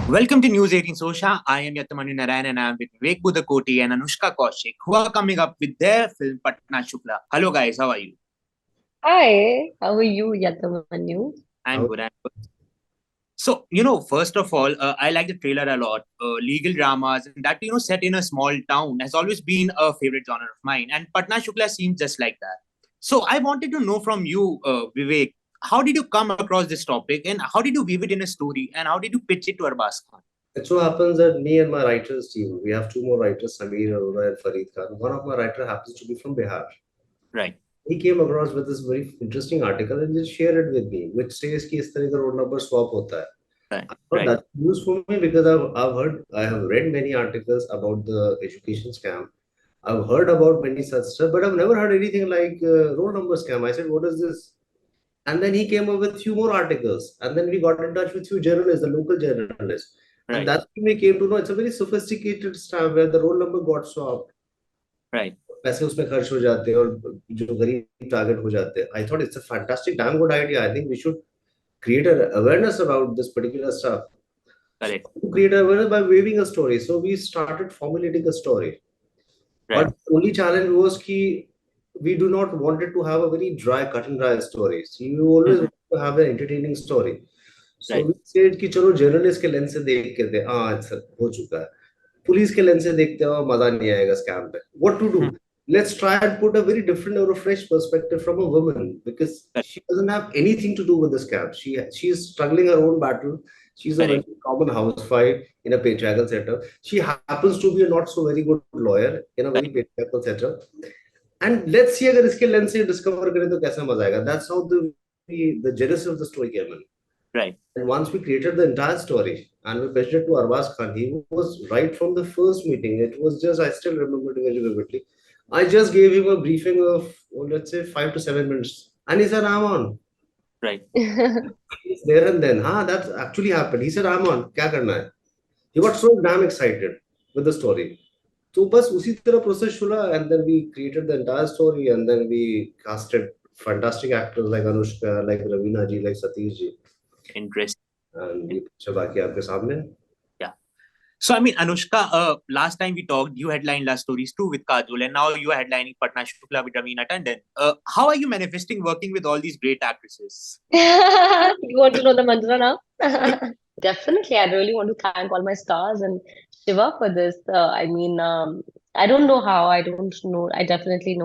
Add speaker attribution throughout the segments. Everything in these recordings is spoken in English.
Speaker 1: Welcome to News 18 Showsha. I am Yatamanyu Narain and I am with Vivek Budakoti and Anushka Kaushik, who are coming up with their film Patna Shukla. Hello guys, how are you?
Speaker 2: Hi, how are you, Yatamanyu?
Speaker 1: I'm good. So, first of all, I like the trailer a lot. Legal dramas and that, set in a small town has always been a favorite genre of mine. And Patna Shukla seems just like that. So I wanted to know from you, Vivek, how did you come across this topic and how did you weave it in a story and how did you pitch it to Arbaz Khan?
Speaker 3: It so happens that me and my writers team, we have two more writers, Sameer, Aruna, and Farid Khan. One of my writer happens to be from Bihar.
Speaker 1: Right.
Speaker 3: He came across with this very interesting article and just shared it with me, which says कि इस तरह का road number swap होता है.
Speaker 1: Right.
Speaker 3: But
Speaker 1: Right.
Speaker 3: that's news for me because I have read many articles about the education scam. I've heard about many such stuff, but I've never heard anything like roll number scam. I said, what is this? And then he came up with few more articles, and then we got in touch with few journalists, the local journalists, and
Speaker 1: Right.
Speaker 3: that's when we came to know it's a very sophisticated scam where the roll number got swapped.
Speaker 1: Right.
Speaker 3: पैसे उसमें खर्च हो जाते हैं और जो गरीब target हो जाते हैं. I thought it's a fantastic, damn good idea. I think we should create an awareness about this particular stuff.
Speaker 1: Correct.
Speaker 3: So to create awareness by weaving a story. So we started formulating a story.
Speaker 1: Right.
Speaker 3: But the only challenge was that we do not want it to have a very dry, cut and dry story. So you always want to have an entertaining story. So
Speaker 1: Right.
Speaker 3: we said कि चलो journalist के lens से देख के दे अच्छा हो चुका है. पुलिस के लेंस से देखते हो मजा नहीं आएगा स्कैम पे. What to do? Let's try and put a very different or a fresh perspective from a woman because she doesn't have anything to do with the scam. She's struggling her own battle. She's a very common housewife in a patriarchal setup. She happens to be a not so very good lawyer in a very patriarchal setup. And let's see अगर इसके lens से discover करें तो कैसा मजा आएगा. That's how the genesis of the story came in.
Speaker 1: Right.
Speaker 3: And once we created the entire story and we pitched it to Arbaz Khan, he was right from the first meeting. It was just, I still remember it very vividly. I just gave him a briefing of, let's say, 5 to 7 minutes. And he said, I'm on.
Speaker 1: Right.
Speaker 3: He's there and then. That's actually happened. He said, I'm on. Kya karna hai? He got so damn excited with the story. So, bas usi tarah process chula, and then we created the entire story, and then we casted fantastic actors like Anushka, like Ravina ji, like Satish ji.
Speaker 1: Interesting.
Speaker 3: And we put बाकी आपके सामने.
Speaker 1: Yeah. So, I mean, Anushka, last time we talked, you headlined Last Stories 2 with Kajol, and now you are headlining Patna Shukla with Raveena Tandon. How are you manifesting working with all these great actresses?
Speaker 2: You want to know the mantra now? Definitely, I really want to thank all my stars and Shiva for this. I don't know how. I don't know. I definitely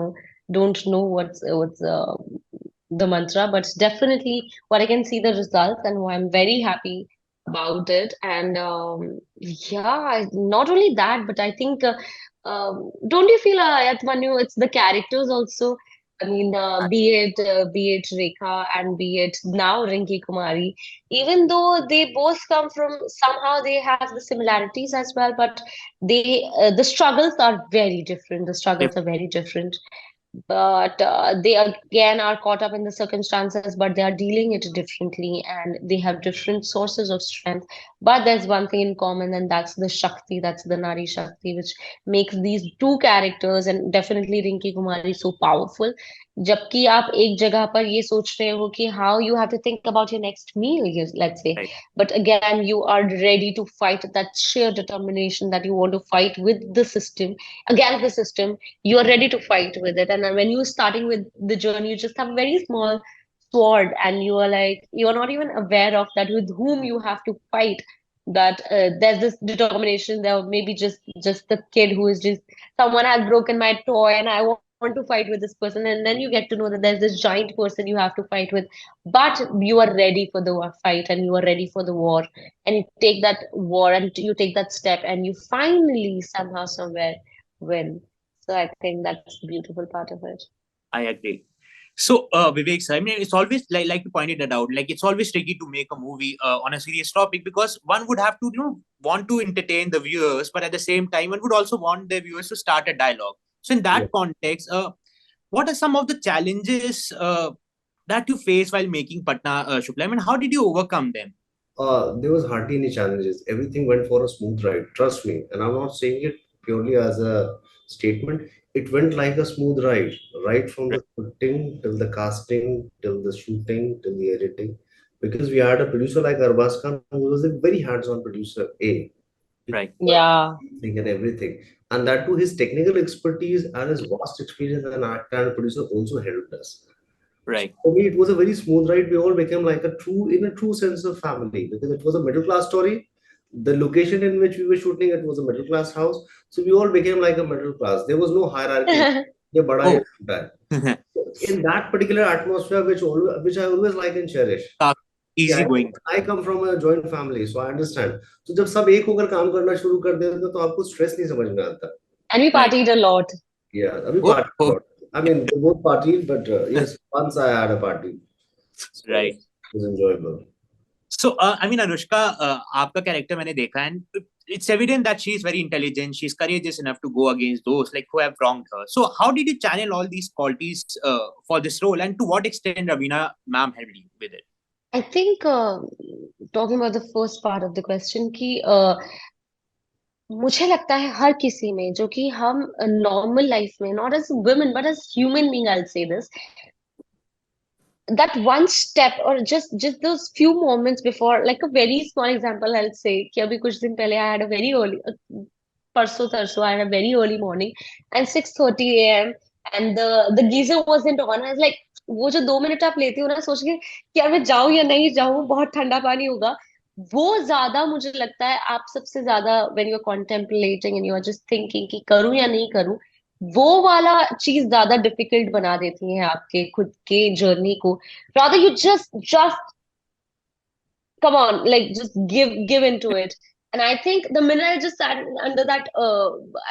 Speaker 2: don't know what's the mantra, but definitely what I can see the results and I'm very happy about it. And yeah, not only that, but I think don't you feel, Yatmanu, it's the characters also. Be it Rekha and be it now Rinki Kumari, even though they both come from somehow they have the similarities as well, but the struggles are very different. The struggles are very different, but they again are caught up in the circumstances, but they are dealing it differently and they have different sources of strength. But there's one thing in common, and that's the Shakti, that's the Nari Shakti, which makes these two characters and definitely Rinki Kumari so powerful. जबकि आप एक जगह पर ये सोच रहे हो कि how you have to think about your next meal, let's say,
Speaker 1: Right.
Speaker 2: but again you are ready to fight that sheer determination that you want to fight with the system, against the system. You are ready to fight with it, and when you're starting with the journey, you just have a very small sword and you are like, you're not even aware of that with whom you have to fight, that there's this determination there, maybe just the kid who is just, someone has broken my toy and I want to fight with this person, and then you get to know that there's this giant person you have to fight with, but you are ready for the fight and you are ready for the war, and you take that war and you take that step and you finally somehow somewhere win. So I think that's the beautiful part of it.
Speaker 1: I agree. So, Vivek, sir, I mean, it's always like you pointed it out, like it's always tricky to make a movie on a serious topic because one would have to, want to entertain the viewers, but at the same time, one would also want the viewers to start a dialogue. So, in that context, what are some of the challenges that you face while making Patna Shukla? I mean, how did you overcome them?
Speaker 3: There was hardly any challenges. Everything went for a smooth ride. Trust me. And I'm not saying it purely as a statement. It went like a smooth ride, right from
Speaker 1: Right.
Speaker 3: the scripting till the casting, till the shooting, till the editing. because we had a producer like Arbaz Khan, who was a very hands-on producer, with
Speaker 1: Right.
Speaker 2: Yeah.
Speaker 3: everything and everything. And that too, his technical expertise and his vast experience as an actor and a producer also helped us. So
Speaker 1: Right.
Speaker 3: for me, it was a very smooth ride. We all became like in a true sense of family, because it was a middle class story. The location in which we were shooting it was a middle class house. So we all became like a middle class. There was no hierarchy. ये बड़ा ये
Speaker 1: Oh.
Speaker 3: छोटा है. In that particular atmosphere, which I always like and cherish. See,
Speaker 1: Easy going.
Speaker 3: I come from a joint family, so I understand. So जब सब एक होकर काम करना शुरू कर देते हैं तो आपको स्ट्रेस नहीं समझ में आता.
Speaker 2: And we
Speaker 1: Right.
Speaker 2: partied a lot.
Speaker 3: Yeah, अभी
Speaker 1: Oh,
Speaker 3: party
Speaker 1: oh.
Speaker 3: lot. I mean, they both partied, but yes, once I had a party, so
Speaker 1: Right.
Speaker 3: it was enjoyable.
Speaker 1: So, I mean, Anushka, आपका character मैंने देखा, and it's evident that she is very intelligent. She's courageous enough to go against those like who have wronged her. So, how did you channel all these qualities for this role, and to what extent Ravina ma'am helped you with it?
Speaker 2: I think talking about the first part of the question कि मुझे लगता है हर किसी में जो कि हम normal life में not as women but as human being I say this that one step or just those few moments before like a very small example I'll say कि अभी कुछ दिन पहले I had a very early परसों तरसों I had a very early morning and 6:30 a.m. and the geyser wasn't on. I was like वो जो 2 minute आप लेते हो ना सोच के कि यार मैं जाऊं या नहीं जाऊं बहुत ठंडा पानी होगा वो ज्यादा मुझे लगता है आप सबसे ज्यादा when you're contemplating and you're just thinking कि करूं या नहीं करूं वो वाला चीज ज्यादा डिफिकल्ट बना देती है आपके खुद के जर्नी को rather you just come on like just give into it. And I think the minute I just sat under that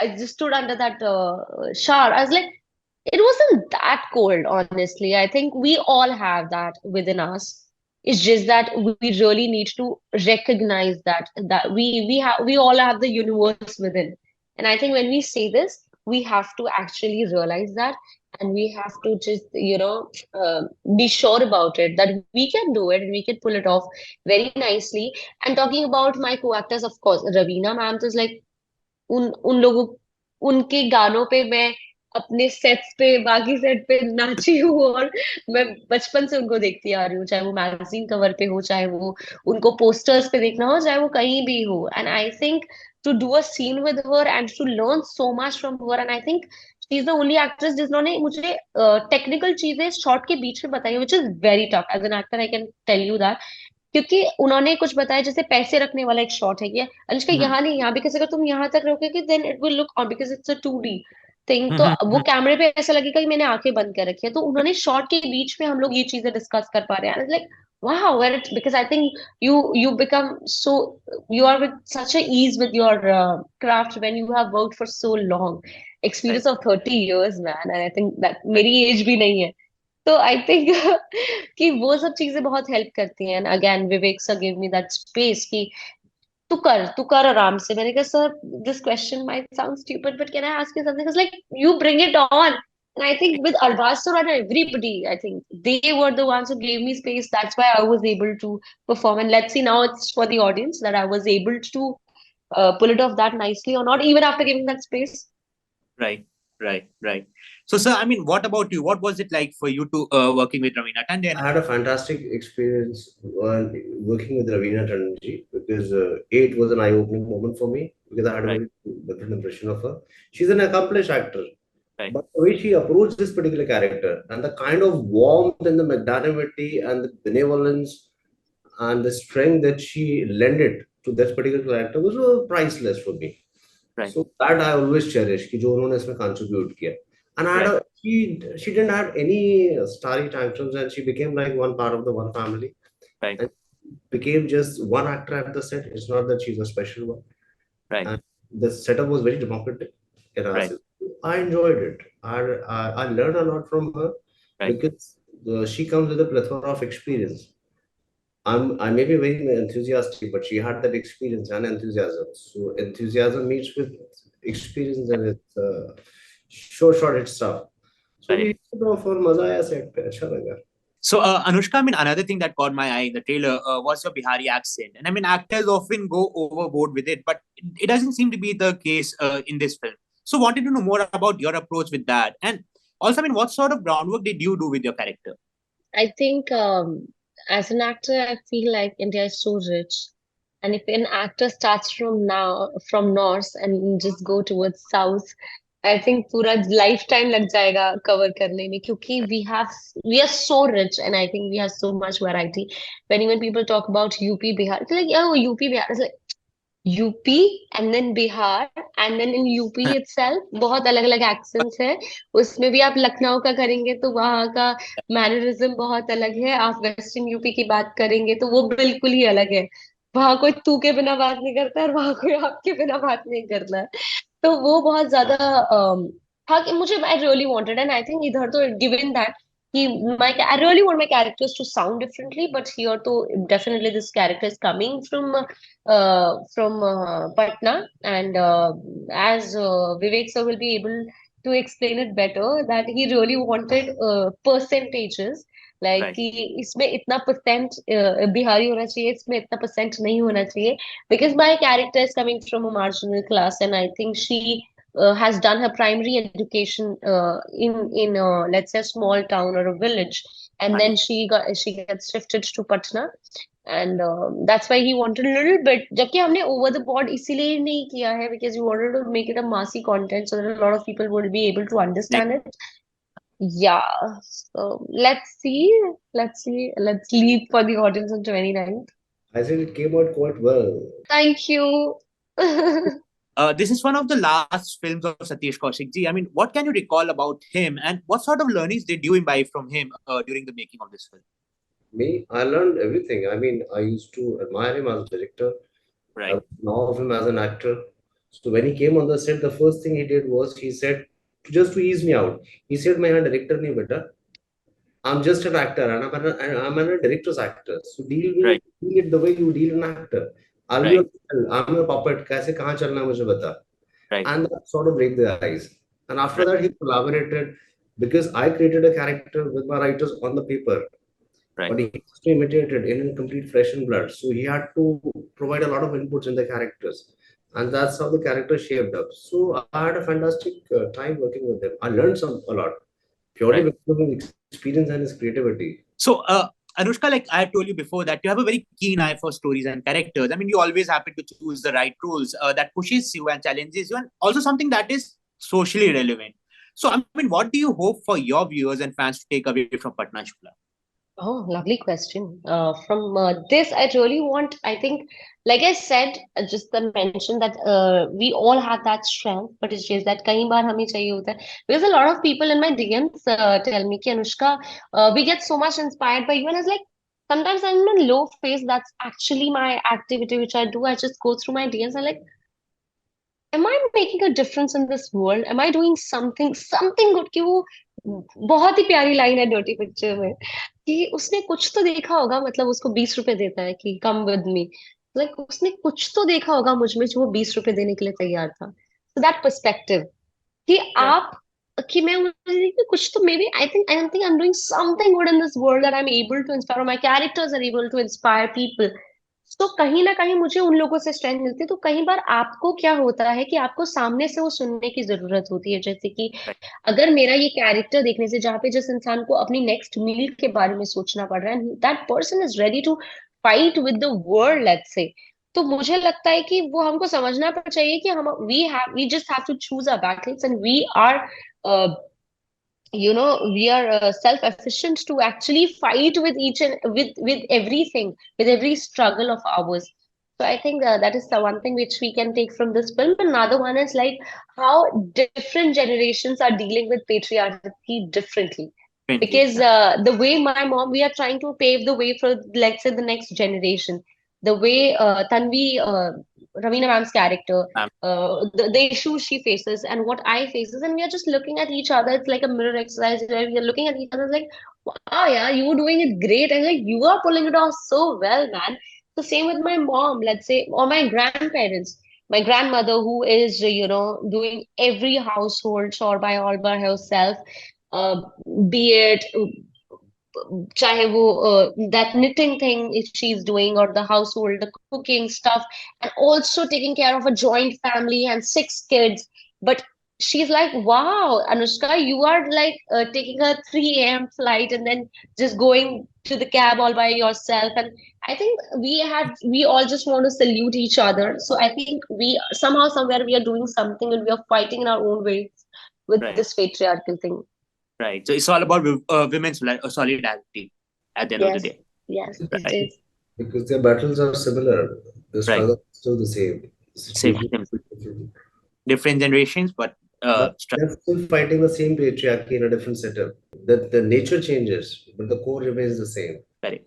Speaker 2: I just stood under that shower I was like it wasn't that cold honestly. I think we all have that within us. It's just that we really need to recognize that we all have the universe within. And I think when we say this we have to actually realize that, and we have to just be sure about it that we can do it and we can pull it off very nicely. And talking about my co-actors, of course Ravina ma'am is like उन उन लोगों उनके गानों पे मैं अपने sets पे बाकी सेट पे नाची हूँ और मैं बचपन से उनको देखती आ रही हूँ चाहे वो मैगजीन कवर पे हो चाहे वो उनको पोस्टर्स पे देखना हो चाहे वो कहीं भी हो. And I think to do a scene with her and to learn so much from her and I think she is the only actress जिन्होंने मुझे टेक्निकल चीजें शॉर्ट के बीच में बताई which is very tough as an actor I can tell you that. क्योंकि उन्होंने कुछ बताया जैसे पैसे रखने वाला एक शॉट है कि अनुष्का
Speaker 1: Mhm.
Speaker 2: यहाँ नहीं यहाँ बिकॉज अगर तुम यहाँ तक रोकोगे then it will look on because it's a 2D thing. तो
Speaker 1: Mhm.
Speaker 2: वो कैमरे पे ऐसा लगेगा कि मैंने आंखें बंद कर रखी है. तो उन्होंने शॉट के बीच में हम लोग ये चीजें डिस्कस कर पा रहे हैं like wow where it's because I think you become so you are with such a ease with your craft when you have worked for so long
Speaker 1: Right.
Speaker 2: experience of 30 years man. And I think that मेरी as भी नहीं है तो I think कि वो सब चीजें बहुत हेल्प करती हैं. Again Vivek sir give me that space कि तू कर आराम से. मैंने कहा sir this question might sound stupid but can I ask you something like you bring it on. And I think with Arbaz sir and everybody, I think they were the ones who gave me space. That's why I was able to perform. And let's see now it's for the audience that I was able to pull it off that nicely or not, even after giving that space.
Speaker 1: Right. Right. Right. So, sir, I mean, what about you? What was it like for you to working with Ravina Tandon?
Speaker 3: I had a fantastic experience working with Ravina Tandonji, because it was an eye-opening moment for me, because I had a
Speaker 1: Right.
Speaker 3: very different impression of her. She's an accomplished actor,
Speaker 1: Right.
Speaker 3: but the way she approached this particular character and the kind of warmth and the magnanimity and the benevolence and the strength that she lended to this particular character was priceless for me.
Speaker 1: Right.
Speaker 3: So that I always cherish कि जो उन्होंने इसमें contribute किया. And I had
Speaker 1: Right.
Speaker 3: she didn't have any starry tantrums, and she became like one part of the one family
Speaker 1: Right.
Speaker 3: and became just one actor at the set. It's not that she's a special one.
Speaker 1: Right.
Speaker 3: And the setup was very democratic.
Speaker 1: Right.
Speaker 3: I enjoyed it. I learned a lot from her,
Speaker 1: Right.
Speaker 3: because she comes with a plethora of experience. I may be very enthusiastic, but she had that experience and enthusiasm. So enthusiasm meets with experience, and it's short stuff. So
Speaker 1: Right.
Speaker 3: we for मजा आया set पे अच्छा लगा.
Speaker 1: So, Anushka, I mean, another thing that caught my eye in the trailer was your Bihari accent. And I mean, actors often go overboard with it, but it doesn't seem to be the case in this film. So, wanted to know more about your approach with that. And also, I mean, what sort of groundwork did you do with your character?
Speaker 2: I think As an actor, I feel like India is so rich. And if an actor starts from north and just go towards south, I think पूरा lifetime लग जाएगा cover करने में क्योंकि we are so rich and I think we have so much variety. When even people talk about UP, Bihar, it's like, oh, UP, Bihar. It's like UP and then Bihar and then in UP itself बहुत अलग अलग accents है उसमें भी आप लखनऊ का करेंगे तो वहाँ का मैनरिज्म बहुत अलग है आप वेस्टर्न यूपी की बात करेंगे तो वो बिल्कुल ही अलग है वहाँ कोई तू के बिना बात नहीं करता और वहाँ कोई आपके बिना बात नहीं करता है तो वो बहुत ज्यादा था कि मुझे I really wanted and I think इधर तो गिवन दैट कि I really want my characters to sound differently but here तो definitely this character is coming from Patna and as Vivek sir will be able to explain it better that he really wanted percentages like
Speaker 1: Right.
Speaker 2: कि इसमें इतना percent Bihari होना चाहिए इसमें इतना percent नहीं होना चाहिए because my character is coming from a marginal class and I think she has done her primary education in let's say a small town or a village and then she gets shifted to Patna and that's why he wanted a little bit जबकि हमने over the board इसीलिए नहीं किया है because we wanted to make it a massy content so that a lot of people would be able to understand it. Yeah, so let's leave for the audience on 29th.
Speaker 3: I think it came out quite well.
Speaker 2: Thank you.
Speaker 1: This is one of the last films of Satish Kaushik ji. I mean, what can you recall about him, and what sort of learnings did you imbibe from him during the making of this film?
Speaker 3: Me, I learned everything. I mean, I used to admire him as a director. I
Speaker 1: Right.
Speaker 3: know of him as an actor. So when he came on the set, the first thing he did was he said, just to ease me out, he said, "मैं यहाँ director नहीं बेटा. I'm just an actor and I'm a director's actor. So
Speaker 1: Right.
Speaker 3: deal it the way you deal an actor. I'll be
Speaker 1: Right.
Speaker 3: I'm your puppet. कैसे कहाँ चलना है मुझे बता."
Speaker 1: Right.
Speaker 3: And that sort of break the ice. And after
Speaker 1: Right.
Speaker 3: that, he collaborated because I created a character with my writers on the paper,
Speaker 1: Right.
Speaker 3: but he has to imitate it in complete flesh and blood. So he had to provide a lot of inputs in the characters. And that's how the character shaped up. So I had a fantastic time working with him. I learned a lot purely
Speaker 1: Right.
Speaker 3: because of his experience and his creativity.
Speaker 1: So, Anushka, like I told you before, that you have a very keen eye for stories and characters. I mean, you always happen to choose the right roles that pushes you and challenges you, and also something that is socially relevant. So, I mean, what do you hope for your viewers and fans to take away from Patna Shukla?
Speaker 2: Oh, lovely question. From this, I really want, I think, like I said, just the mention that we all have that strength, but it's just that कई बार हमें चाहिए होता है. Because a lot of people in my DMs tell me कि Anushka, we get so much inspired by you, and I was like, sometimes I'm in a low phase. That's actually my activity, which I do. I just go through my DMs and like, am I making a difference in this world? Am I doing something good? कि वो बहुत ही प्यारी line है dirty picture में कि उसने कुछ तो देखा होगा मतलब उसको 20 रुपए देता है कि कम विद मी लाइक उसने कुछ तो देखा होगा मुझ में जो वो 20 रुपए देने के लिए तैयार था सो दैट पर्सपेक्टिव कि
Speaker 1: Right.
Speaker 2: आप कि मैं मुझे कि कुछ तो maybe I think I am doing something good in this world that I am able to inspire my characters are able to inspire people तो कहीं ना कहीं मुझे उन लोगों से स्ट्रेंथ मिलती है तो कई बार आपको क्या होता है कि आपको सामने से वो सुनने की जरूरत होती है जैसे कि
Speaker 1: Right.
Speaker 2: अगर मेरा ये कैरेक्टर देखने से जहाँ पे जिस इंसान को अपनी नेक्स्ट मील के बारे में सोचना पड़ रहा है that person is ready to fight with the world let's say तो मुझे लगता है कि वो हमको समझना चाहिए कि हम we just have to choose our battles and we are we are self-efficient to actually fight with each and with everything with every struggle of ours so I think that is the one thing which we can take from this film another one is like how different generations are dealing with patriarchy differently
Speaker 1: Friendly.
Speaker 2: because the way my mom we are trying to pave the way for let's say the next generation the way Tanvi Ravina ma'am's character
Speaker 1: Um,
Speaker 2: the issues she faces and what I faces and we are just looking at each other it's like a mirror exercise where we are looking at each other like wow yeah you were doing it great and like you are pulling it off so well man the same with my mom let's say or my grandparents my grandmother who is doing every household chore by all by herself uh, be it चाहे वो that knitting thing if she's doing or the household the cooking stuff and also taking care of a joint family and 6 kids but she's like wow Anushka you are like taking a 3 a.m. flight and then just going to the cab all by yourself. And I think we all just want to salute each other. So I think we somehow, somewhere, we are doing something and we are fighting in our own ways with
Speaker 1: Right.
Speaker 2: this patriarchal thing.
Speaker 1: Right. So it's all about women's solidarity at the end of the
Speaker 2: Yes,
Speaker 1: day.
Speaker 2: yes, it
Speaker 1: Right.
Speaker 2: is.
Speaker 3: Because their battles are similar. The
Speaker 1: Right.
Speaker 3: struggle is still the same. The
Speaker 1: Same,
Speaker 3: situation
Speaker 1: same.
Speaker 3: is different.
Speaker 1: Different generations, but
Speaker 3: But
Speaker 1: struggle.
Speaker 3: they're still fighting the same patriarchy in a different setup. The nature changes, but the core remains the same.
Speaker 1: Correct.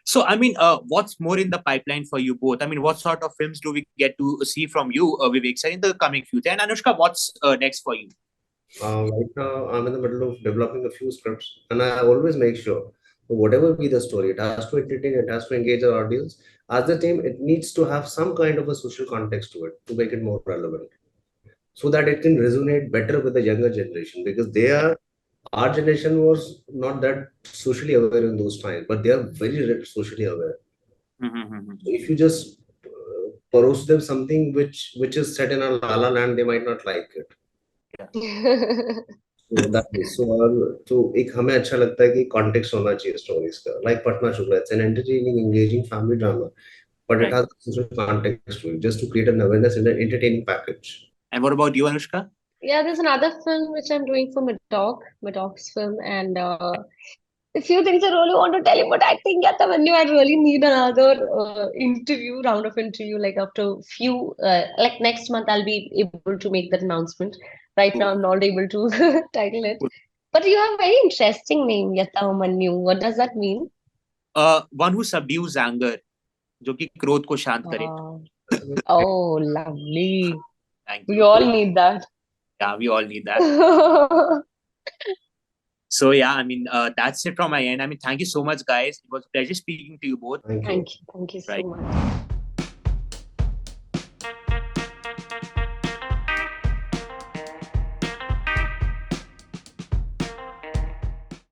Speaker 1: So, I mean, what's more in the pipeline for you both? I mean, what sort of films do we get to see from you, Vivek, sir, in the coming future? And Anushka, what's next for you?
Speaker 3: Right now, I'm in the middle of developing a few scripts, and I always make sure, whatever be the story, it has to entertain, it has to engage our audience. As the team, it needs to have some kind of a social context to it to make it more relevant, so that it can resonate better with the younger generation, because our generation was not that socially aware in those times, but they are very socially aware. So if you just peruse them something which is set in a la la land, they might not like it. So that is so एक हमें अच्छा लगता है कि context होना चाहिए stories का. Like Patna Shukla, it's an entertaining, engaging family drama, but it
Speaker 1: Right.
Speaker 3: has a social context to it, just to create an awareness in an entertaining package.
Speaker 1: And what about you, Anushka?
Speaker 2: Yeah, there's another film which I'm doing for Madog's film, and a few things I really want to tell you, but I think Yatamanyu, I really need another round of interview, like after few, like next month, I'll be able to make that announcement. Right now, I'm not able to title it. But you have a very interesting name, Yatamanyu. What does that mean?
Speaker 1: One who subdues anger, जो कि क्रोध को शांत करे.
Speaker 2: Oh, lovely.
Speaker 1: Thank
Speaker 2: We
Speaker 1: you.
Speaker 2: all need that.
Speaker 1: Yeah, we all need that. So yeah, I mean, that's it from my end. I mean, thank you so much, guys. It was a pleasure speaking to you both.
Speaker 3: Thank you.
Speaker 2: Thank you so much.